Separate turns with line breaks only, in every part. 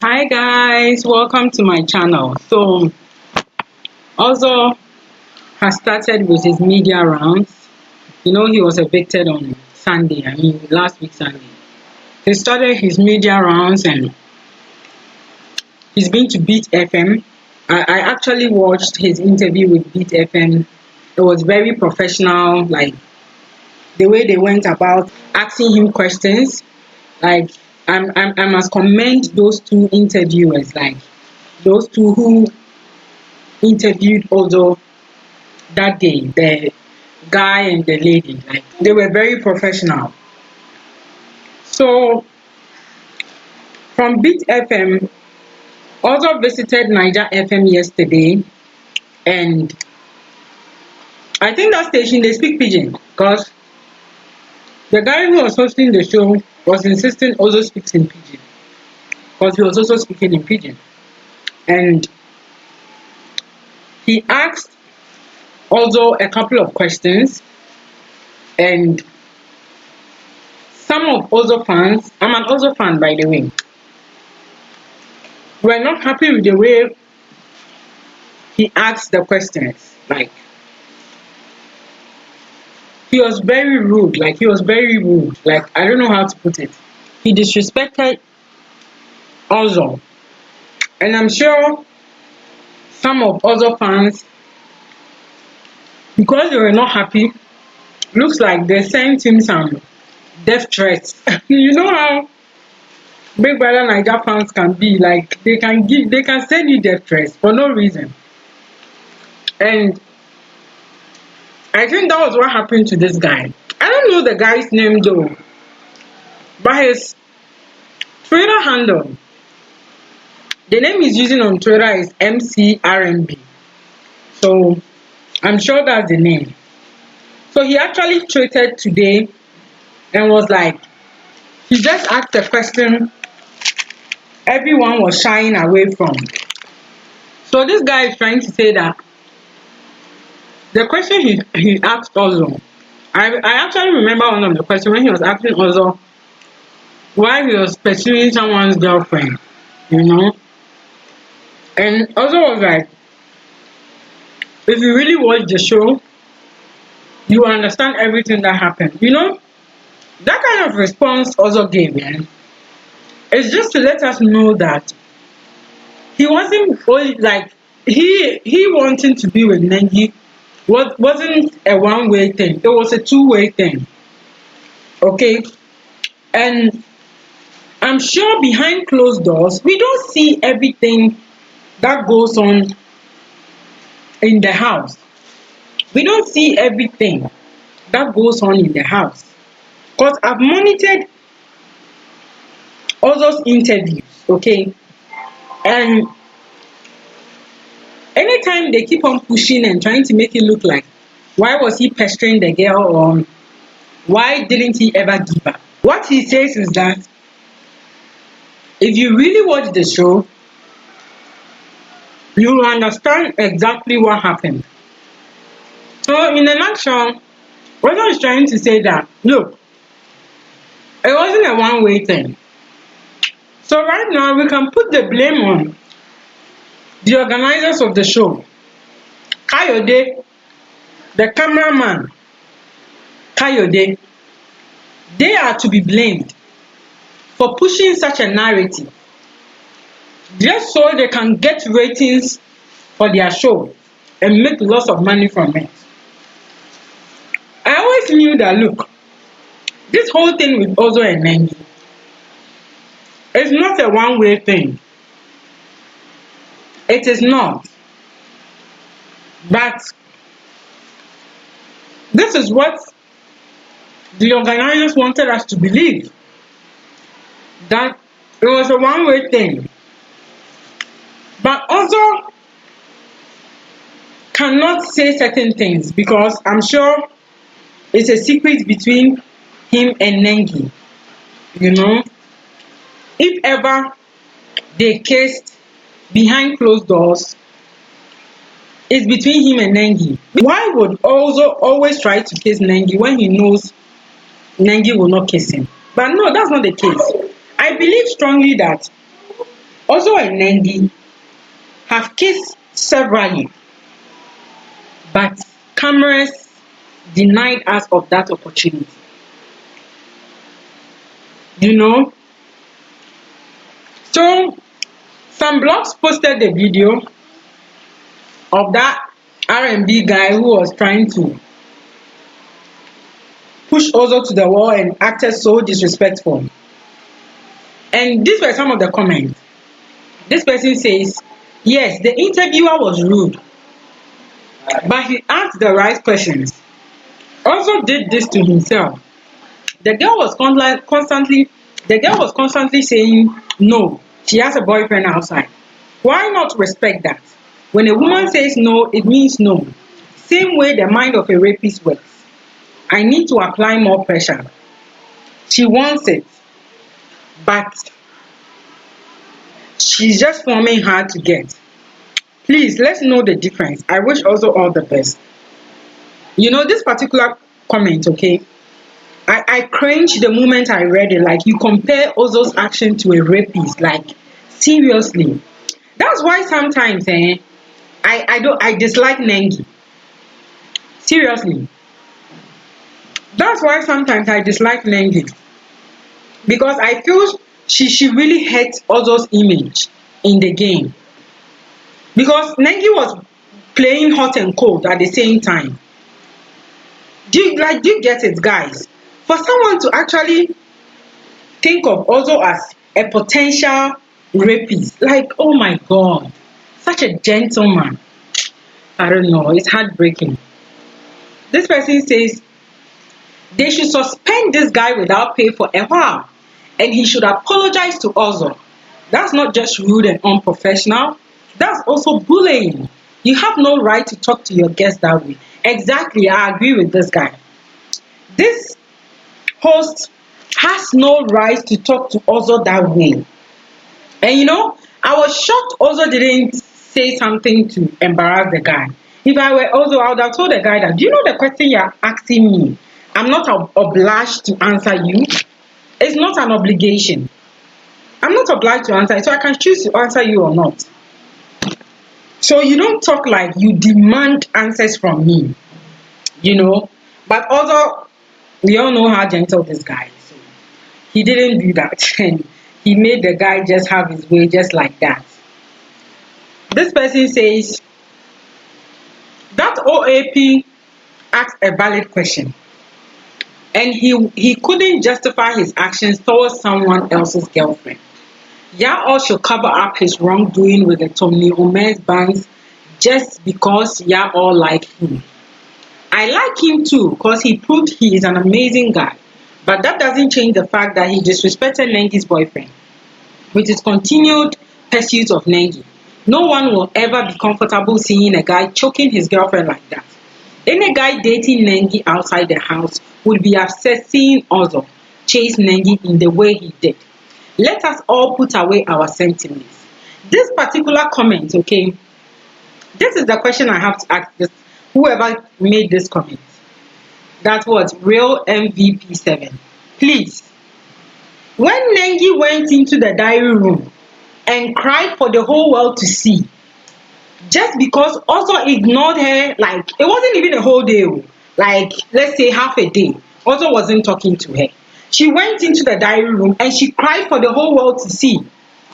Hi guys, welcome to my channel. So Ozo has started with his media rounds. You know, he was evicted on Sunday, last week Sunday. He started his media rounds and he's been to Beat FM. I actually watched his interview with Beat FM. It was very professional, like the way they went about asking him questions. Like I must commend those two interviewers, like those two who interviewed Ozo that day, the guy and the lady. Like they were very professional. So from Beat FM, Ozo visited Naija FM yesterday, and I think that station they speak pidgin because the guy who was hosting the show was insisting Ozo speaks in pidgin because he was also speaking in pidgin, and he asked Ozo a couple of questions, and some of Ozo fans, I'm an Ozo fan by the way, were not happy with the way he asked the questions. Like he was very rude, like I don't know how to put it. He disrespected Ozo, and I'm sure some of Ozo fans, because they were not happy, looks like they sent him some death threats. You know how Big Brother Naija fans can be, like they can send you death threats for no reason. And I think that was what happened to this guy. I don't know the guy's name though, but his Twitter handle, the name he's using on Twitter is MCRMB. So I'm sure that's the name. So he actually tweeted today and was like, he just asked a question everyone was shying away from. So this guy is trying to say that the question he asked Ozo, I actually remember one of the questions when he was asking Ozo why he was pursuing someone's girlfriend, you know. And Ozo was like, if you really watch the show, you will understand everything that happened. You know, that kind of response Ozo gave, man, it's just to let us know that he wasn't only like he wanting to be with Nengi wasn't a one-way thing. It was a two-way thing. Okay, and I'm sure behind closed doors we don't see everything that goes on in the house. We don't see everything that goes on in the house, because I've monitored all those interviews, okay, and anytime they keep on pushing and trying to make it look like why was he pestering the girl, or why didn't he ever give up, what he says is that if you really watch the show, you will understand exactly what happened. So in a nutshell, what I was trying to say that, look, it wasn't a one-way thing. So right now we can put the blame on the organizers of the show, Kayode, the cameraman, Kayode. They are to be blamed for pushing such a narrative just so they can get ratings for their show and make lots of money from it. I always knew that, look, this whole thing with Ozo and Nengi is not a one-way thing. It is not. But this is what the organizers wanted us to believe, that it was a one-way thing. But Ozo cannot say certain things because I'm sure it's a secret between him and Nengi. You know, if ever they kissed behind closed doors, it's between him and Nengi. Why would Ozo always try to kiss Nengi when he knows Nengi will not kiss him? But no, that's not the case. I believe strongly that Ozo and Nengi have kissed severally, but cameras denied us of that opportunity. You know? So some blogs posted the video of that R&B guy who was trying to push Ozo to the wall and acted so disrespectful. And these were some of the comments. This person says, yes, the interviewer was rude, but he asked the right questions. Ozo did this to himself. The girl was constantly saying no, she has a boyfriend outside. Why not respect that? When a woman says no, it means no. Same way the mind of a rapist works. I need to apply more pressure. She wants it, but she's just forming hard to get. Please, let's know the difference. I wish also all the best. You know, this particular comment, okay? I cringed the moment I read it. Like, you compare Ozo's action to a rapist. Like, seriously. That's why sometimes I dislike Nengi. Seriously. That's why sometimes I dislike Nengi. Because I feel she really hates Ozo's image in the game. Because Nengi was playing hot and cold at the same time. Do you get it, guys? For someone to actually think of Ozo as a potential rapist, like, oh my God, such a gentleman. I don't know, it's heartbreaking. This person says they should suspend this guy without pay for a while, and he should apologize to Ozo. That's not just rude and unprofessional, that's also bullying. You have no right to talk to your guests that way. Exactly, I agree with this guy. This host has no right to talk to Ozo that way. And you know, I was shocked Ozo didn't say something to embarrass the guy. If I were Ozo, I would have told the guy that, do you know the question you're asking me? I'm not obliged to answer you. It's not an obligation. I'm not obliged to answer it, so I can choose to answer you or not. So you don't talk like you demand answers from me, you know. But also, we all know how gentle this guy is. So he didn't do that. And he made the guy just have his way just like that. This person says that OAP asked a valid question. And he couldn't justify his actions towards someone else's girlfriend. All should cover up his wrongdoing with the Tommy Omer's bands just because all like him. I like him too because he proved he is an amazing guy. But that doesn't change the fact that he disrespected Nengi's boyfriend. With his continued pursuit of Nengi, no one will ever be comfortable seeing a guy choking his girlfriend like that. Any guy dating Nengi outside the house would be upset seeing Ozo chase Nengi in the way he did. Let us all put away our sentiments. This particular comment, okay, this is the question I have to ask whoever made this comment. That was real MVP7. Please, when Nengi went into the diary room and cried for the whole world to see, just because Ozo ignored her, like, it wasn't even a whole day, like, let's say half a day, Ozo wasn't talking to her. She went into the diary room and she cried for the whole world to see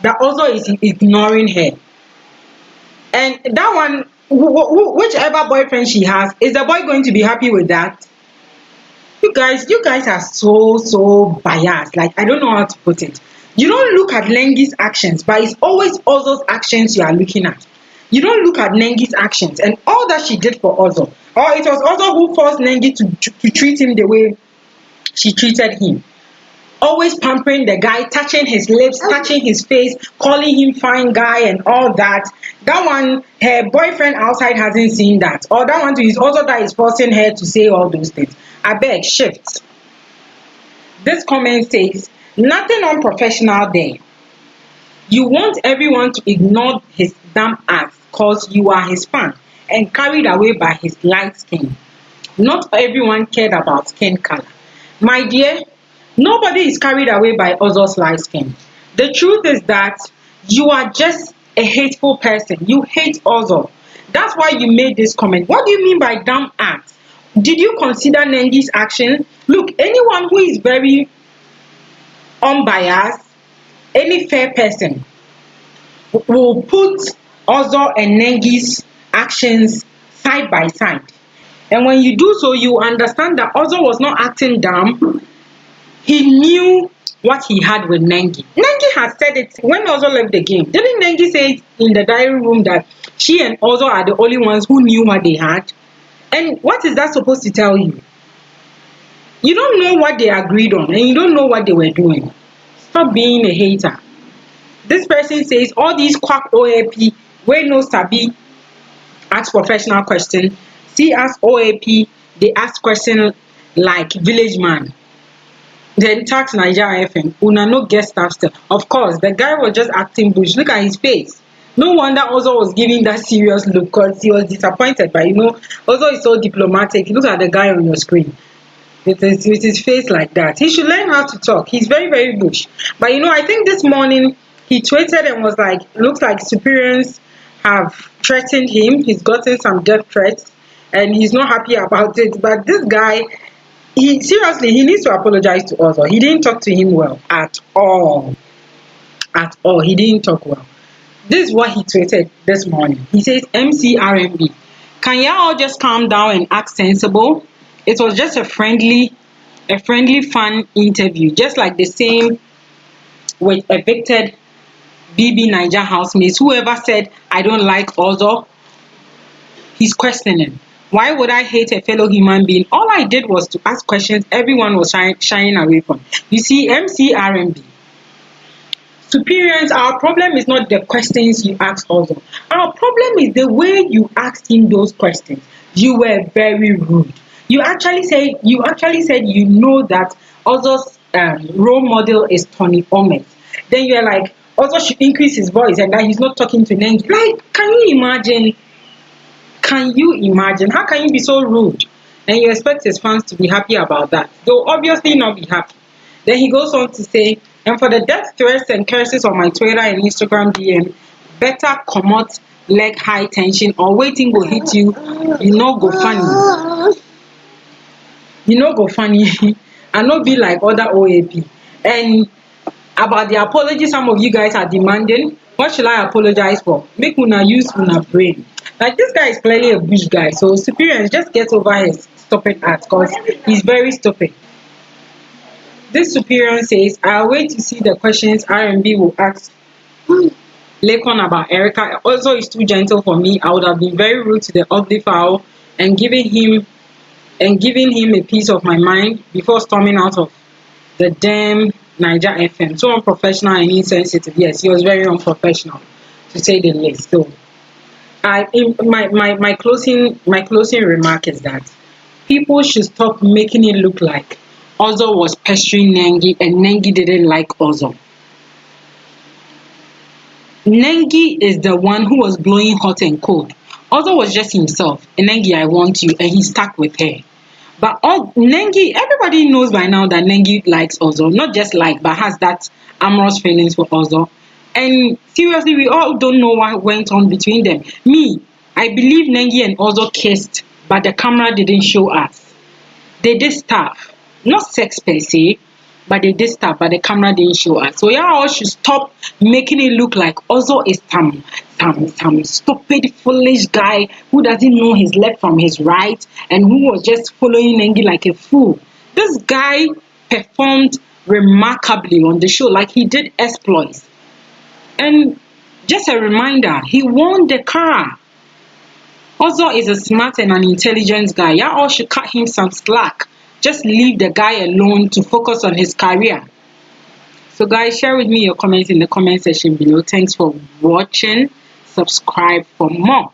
that Ozo is ignoring her. And that one, whichever boyfriend she has, is the boy going to be happy with that? You guys are so biased. Like, I don't know how to put it. You don't look at Nengi's actions, but it's always Ozo's actions you are looking at. You don't look at Nengi's actions and all that she did for Ozo. Or it was Ozo who forced Nengi to treat him the way she treated him. Always pampering the guy, touching his lips, touching his face, calling him fine guy and all that. That one, her boyfriend outside hasn't seen that. Or that one is also that is forcing her to say all those things. I beg, shift. This comment says, nothing unprofessional there. You want everyone to ignore his damn acts because you are his fan and carried away by his light skin. Not everyone cared about skin color. My dear, nobody is carried away by Ozo's light skin. The truth is that You are just a hateful person. You hate Ozo. That's why you made this comment. What do you mean by dumb act? Did you consider Nengi's action? Look, anyone who is very unbiased, any fair person will put Ozo and Nengi's actions side by side. And when you do so, you understand that Ozo was not acting dumb. He knew what he had with Nengi. Nengi has said it when Ozo left the game. Didn't Nengi say in the diary room that she and Ozo are the only ones who knew what they had? And what is that supposed to tell you? You don't know what they agreed on, and you don't know what they were doing. Stop being a hater. This person says all these quack OAP where no sabi ask professional question. See us OAP, they ask question like village man. Then tax Naija FM. Una no guest staff still. Of course, the guy was just acting bush. Look at his face. No wonder Ozo was giving that serious look because he was disappointed. But Ozo is so diplomatic. Look at the guy on your screen. With his face like that. He should learn how to talk. He's very, very bush. But I think this morning he tweeted and was like, looks like Superions have threatened him. He's gotten some death threats and he's not happy about it. But this guy, he needs to apologize to Ozo. He didn't talk to him well at all. At all. He didn't talk well. This is what he tweeted this morning. He says, MCRMB, can y'all just calm down and act sensible? It was just a friendly, fun interview. Just like the same with evicted Bbnaija housemates. Whoever said, I don't like Ozo, he's questioning. Why would I hate a fellow human being? All I did was to ask questions everyone was shying away from. You see, MCRMB, Superions, our problem is not the questions you asked Ozo. Our problem is the way you asked him those questions. You were very rude. You actually said you know that Ozo's role model is Tony Omet. Then you're like, Ozo should increase his voice and that he's not talking to Nengi. Like, can you imagine? Can you imagine? How can you be so rude? And you expect his fans to be happy about that. They'll obviously not be happy. Then he goes on to say, and for the death threats and curses on my Twitter and Instagram DM, better come out leg high tension or waiting will hit you. You know go funny. You know go funny. And not be like other OAP. And about the apology some of you guys are demanding, what should I apologize for? Make una use una brain. Like, this guy is clearly a bush guy. So Superiors, just get over his stupid act because he's very stupid. This Superior says, I'll wait to see the questions R&B will ask Lekon about Erica. Also, is too gentle for me. I would have been very rude to the ugly fowl and giving him a piece of my mind before storming out of the damn Naija FM. So unprofessional and insensitive. Yes, he was very unprofessional, to say the least. So my closing remark is that people should stop making it look like Ozo was pestering Nengi and Nengi didn't like Ozo. Nengi is the one who was blowing hot and cold. Ozo was just himself. And Nengi, I want you, and he stuck with her. But Nengi, everybody knows by now that Nengi likes Ozo. Not just like, but has that amorous feelings for Ozo. And seriously, we all don't know what went on between them. Me, I believe Nengi and Ozo kissed, but the camera didn't show us. They did stuff. Not sex per se, but they did stuff, but the camera didn't show us. So y'all should stop making it look like Ozo is some stupid, foolish guy who doesn't know his left from his right and who was just following Nengi like a fool. This guy performed remarkably on the show, like he did exploits. And just a reminder, he won the car. Ozo is a smart and an intelligent guy. Y'all should cut him some slack. Just leave the guy alone to focus on his career. So guys, share with me your comments in the comment section below. Thanks for watching. Subscribe for more.